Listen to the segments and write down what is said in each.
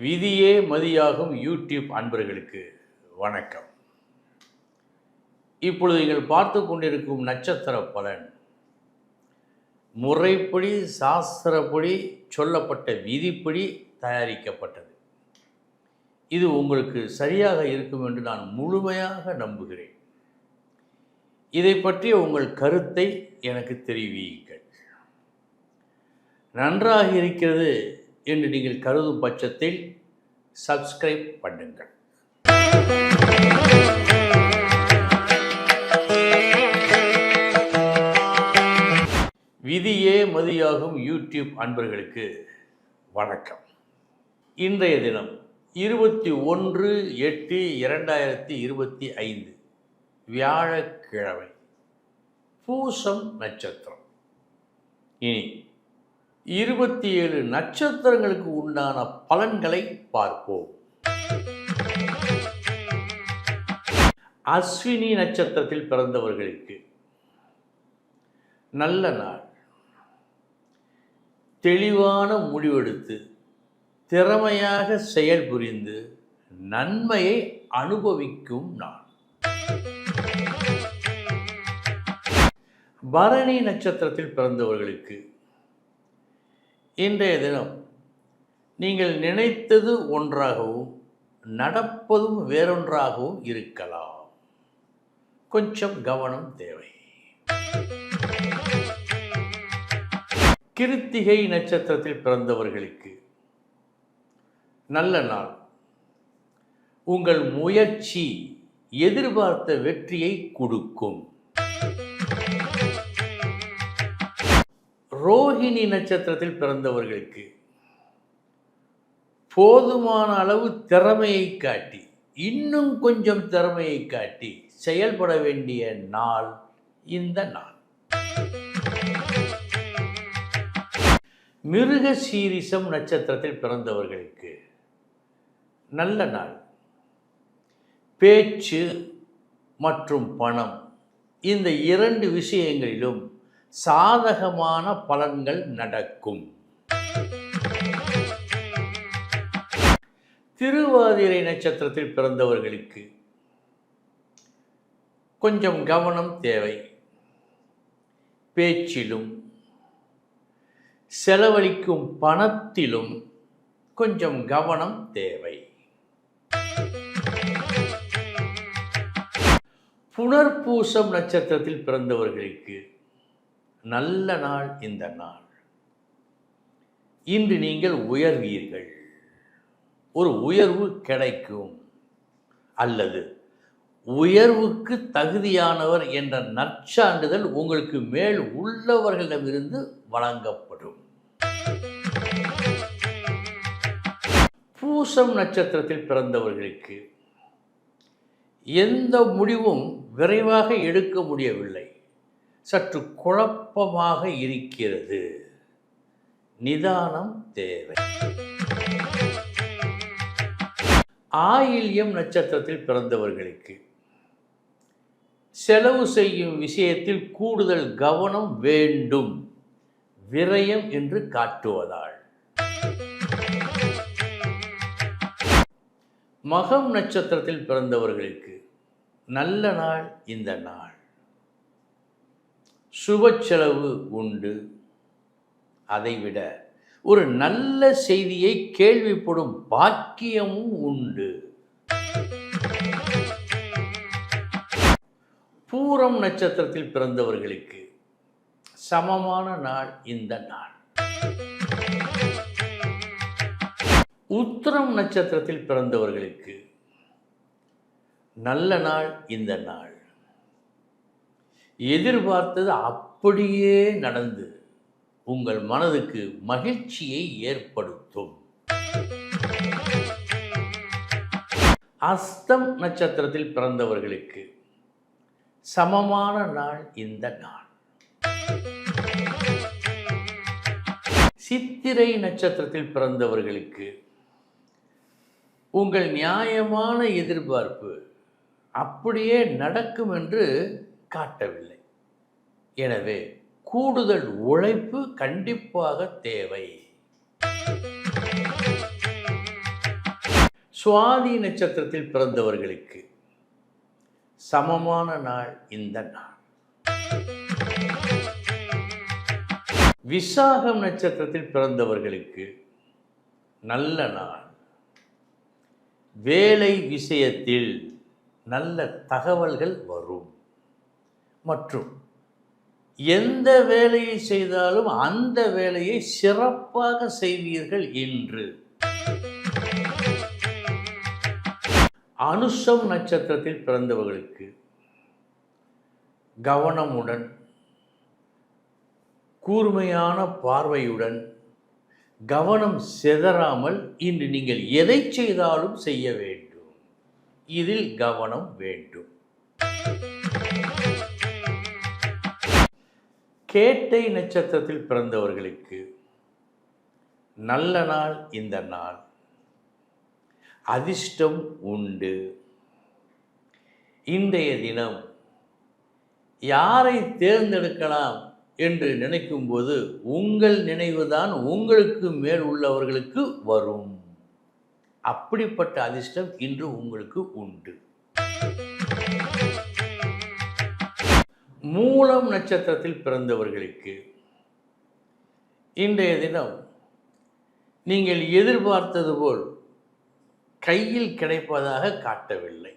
விதியே மதியாகும் யூடியூப் அன்பர்களுக்கு வணக்கம். இப்பொழுது நீங்கள் பார்த்து கொண்டிருக்கும் நட்சத்திர பலன் முறைப்படி சாஸ்திரப்படி சொல்லப்பட்ட விதிப்படி தயாரிக்கப்பட்டது. இது உங்களுக்கு சரியாக இருக்கும் என்று நான் முழுமையாக நம்புகிறேன். இதை பற்றிய உங்கள் கருத்தை எனக்கு தெரிவியுங்கள். நன்றாக இருக்கிறது என்று நீங்கள் கருதும் பட்சத்தில் சப்ஸ்கிரைப் பண்ணுங்கள். விதியே மதியாகும் யூடியூப் அன்பர்களுக்கு வணக்கம். இன்றைய தினம் 21/8/2025 வியாழக்கிழமை, பூசம் நட்சத்திரம். இனி 27 நட்சத்திரங்களுக்கு உண்டான பலன்களை பார்ப்போம். அஸ்வினி நட்சத்திரத்தில் பிறந்தவர்களுக்கு நல்ல நாள். தெளிவான முடிவெடுத்து திறமையாக செயல்புரிந்து நன்மையை அனுபவிக்கும் நாள். பரணி நட்சத்திரத்தில் பிறந்தவர்களுக்கு இன்றைய தினம் நீங்கள் நினைத்தது ஒன்றாகவும் நடப்பதும் வேறொன்றாகவும் இருக்கலாம். கொஞ்சம் கவனம் தேவை. கிருத்திகை நட்சத்திரத்தில் பிறந்தவர்களுக்கு நல்ல நாள். உங்கள் முயற்சி எதிர்பார்த்த வெற்றியை கொடுக்கும். ரோஹிணி நட்சத்திரத்தில் பிறந்தவர்களுக்கு போதுமான அளவு திறமையை காட்டி, இன்னும் கொஞ்சம் திறமையை காட்டி செயல்பட வேண்டிய நாள் இந்த நாள். மிருகசீரிஷம் நட்சத்திரத்தில் பிறந்தவர்களுக்கு நல்ல நாள். பேச்சு மற்றும் பணம் இந்த இரண்டு விஷயங்களிலும் சாதகமான பலன்கள் நடக்கும். திருவாதிரை நட்சத்திரத்தில் பிறந்தவர்களுக்கு கொஞ்சம் கவனம் தேவை. பேச்சிலும் செலவழிக்கும் பணத்திலும் கொஞ்சம் கவனம் தேவை. புனர்பூசம் நட்சத்திரத்தில் பிறந்தவர்களுக்கு நல்ல நாள் இந்த நாள். இன்று நீங்கள் உயர்வீர்கள். ஒரு உயர்வு கிடைக்கும், அல்லது உயர்வுக்கு தகுதியானவர் என்ற நற்சான்றிதழ் உங்களுக்கு மேல் உள்ளவர்களிடமிருந்து வழங்கப்படும். பூசம் நட்சத்திரத்தில் பிறந்தவர்களுக்கு எந்த முடிவும் விரைவாக எடுக்க முடியவில்லை. சற்று குழப்பமாக இருக்கிறது. நிதானம் தேவை. ஆயில்யம் நட்சத்திரத்தில் பிறந்தவர்களுக்கு செலவு செய்யும் விஷயத்தில் கூடுதல் கவனம் வேண்டும், விரயம் என்று காட்டுவதால். மகம் நட்சத்திரத்தில் பிறந்தவர்களுக்கு நல்ல நாள் இந்த நாள். சுப செலவு உண்டு. அதைவிட ஒரு நல்ல செய்தியை கேள்விப்படும் பாக்கியமும் உண்டு. பூரம் நட்சத்திரத்தில் பிறந்தவர்களுக்கு சமமான நாள் இந்த நாள். உத்திரம் நட்சத்திரத்தில் பிறந்தவர்களுக்கு நல்ல நாள் இந்த நாள். எதிர்பார்த்தது அப்படியே நடந்து உங்கள் மனதுக்கு மகிழ்ச்சியை ஏற்படுத்தும். அஸ்தம் நட்சத்திரத்தில் பிறந்தவர்களுக்கு சமமான நாள் இந்த நாள். சித்திரை நட்சத்திரத்தில் பிறந்தவர்களுக்கு உங்கள் நியாயமான எதிர்பார்ப்பு அப்படியே நடக்கும் என்று காட்டவில்லை. எனவே கூடுதல் உழைப்பு கண்டிப்பாக தேவை. சுவாதி நட்சத்திரத்தில் பிறந்தவர்களுக்கு சமமான நாள் இந்த நாள். விசாகம் நட்சத்திரத்தில் பிறந்தவர்களுக்கு நல்ல நாள். வேலை விஷயத்தில் நல்ல தகவல்கள் வரும். மற்றும் எந்த வேலையை செய்தாலும் அந்த வேலையை சிறப்பாக செய்வீர்கள் என்று. அனுஷம் நட்சத்திரத்தில் பிறந்தவர்களுக்கு கவனமுடன், கூர்மையான பார்வையுடன், கவனம் சிதறாமல் இன்று நீங்கள் எதை செய்தாலும் செய்ய வேண்டும். இதில் கவனம் வேண்டும். கேட்டை நட்சத்திரத்தில் பிறந்தவர்களுக்கு நல்ல நாள் இந்த நாள். அதிர்ஷ்டம் உண்டு. இன்றைய தினம் யாரை தேர்ந்தெடுக்கலாம் என்று நினைக்கும்போது உங்கள் நினைவுதான் உங்களுக்கு மேல் உள்ளவர்களுக்கு வரும். அப்படிப்பட்ட அதிர்ஷ்டம் இன்று உங்களுக்கு உண்டு. மூலம் நட்சத்திரத்தில் பிறந்தவர்களுக்கு இன்றைய தினம் நீங்கள் எதிர்பார்த்தது போல் கையில் கிடைப்பதாக காட்டவில்லை.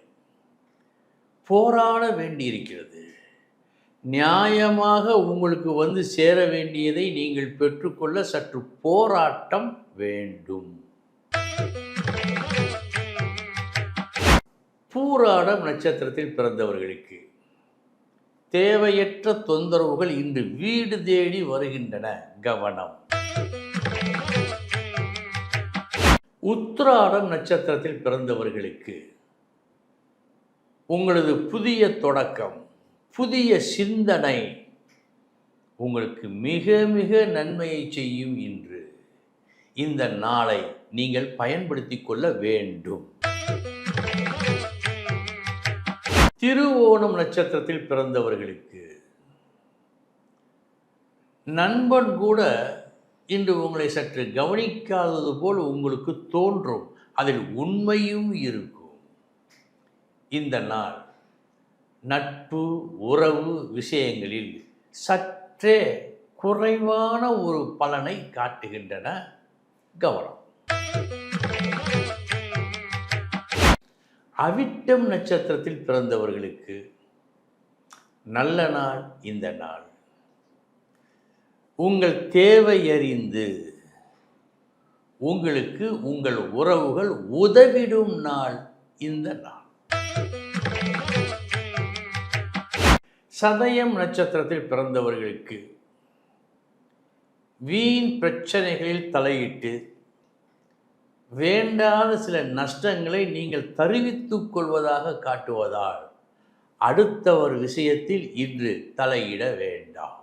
போராட வேண்டியிருக்கிறது. நியாயமாக உங்களுக்கு வந்து சேர வேண்டியதை நீங்கள் பெற்றுக்கொள்ள சற்று போராட்டம் வேண்டும். பூராடம் நட்சத்திரத்தில் பிறந்தவர்களுக்கு தேவையற்ற தொந்தரவுகள் இன்று வீடு தேடி வருகின்றன. கவனம். உத்திராடம் நட்சத்திரத்தில் பிறந்தவர்களுக்கு உங்களது புதிய தொடக்கம், புதிய சிந்தனை உங்களுக்கு மிக மிக நன்மையை செய்யும். இன்று இந்த நாளை நீங்கள் பயன்படுத்தி கொள்ள வேண்டும். திருவோணம் நட்சத்திரத்தில் பிறந்தவர்களுக்கு நண்பன் கூட இன்று உங்களை சற்று கவனிக்காதது போல் உங்களுக்கு தோன்றும். அதில் உண்மையும் இருக்கும். இந்த நாள் நட்பு, உறவு விஷயங்களில் சற்றே குறைவான ஒரு பலனை காட்டுகின்றன. கவனம். அவிட்டம் நட்சத்திரத்தில் பிறந்தவர்களுக்கு நல்ல நாள் இந்த நாள். உங்கள் தேவை அறிந்து உங்களுக்கு உங்கள் உறவுகள் உதவிடும் நாள் இந்த நாள். சதயம் நட்சத்திரத்தில் பிறந்தவர்களுக்கு வீண் பிரச்சனைகளில் தலையிட்டு வேண்டாத சில நஷ்டங்களை நீங்கள் தருவித்துக் கொள்வதாக காட்டுவதால் அடுத்தவர் விஷயத்தில் இன்று தலையிட வேண்டாம்.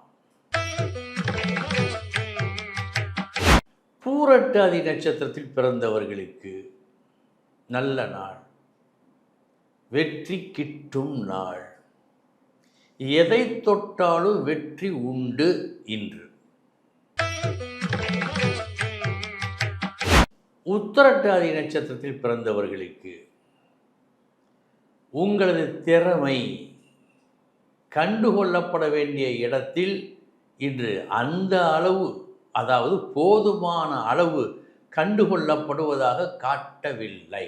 பூரட்டாதி நட்சத்திரத்தில் பிறந்தவர்களுக்கு நல்ல நாள். வெற்றி கிட்டும் நாள். எதை தொட்டாலும் வெற்றி உண்டு இன்று. உத்திரட்டாதி நட்சத்திரத்தில் பிறந்தவர்களுக்கு உங்களது திறமை கண்டுகொள்ளப்பட வேண்டிய இடத்தில் இன்று அந்த அளவு, அதாவது போதுமான அளவு கண்டுகொள்ளப்படுவதாக காட்டவில்லை.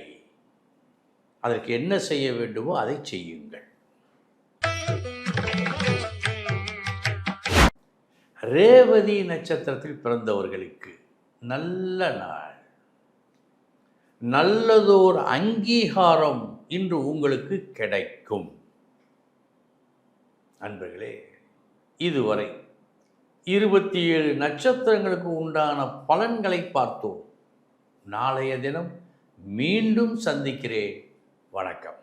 அதற்கு என்ன செய்ய வேண்டுமோ அதை செய்யுங்கள். ரேவதி நட்சத்திரத்தில் பிறந்தவர்களுக்கு நல்ல நாள். நல்லதோர் அங்கீகாரம் இன்று உங்களுக்கு கிடைக்கும். நண்பர்களே, இதுவரை 27 நட்சத்திரங்களுக்கு உண்டான பலன்களை பார்த்தோம். நாளைய தினம் மீண்டும் சந்திக்கிறேன். வணக்கம்.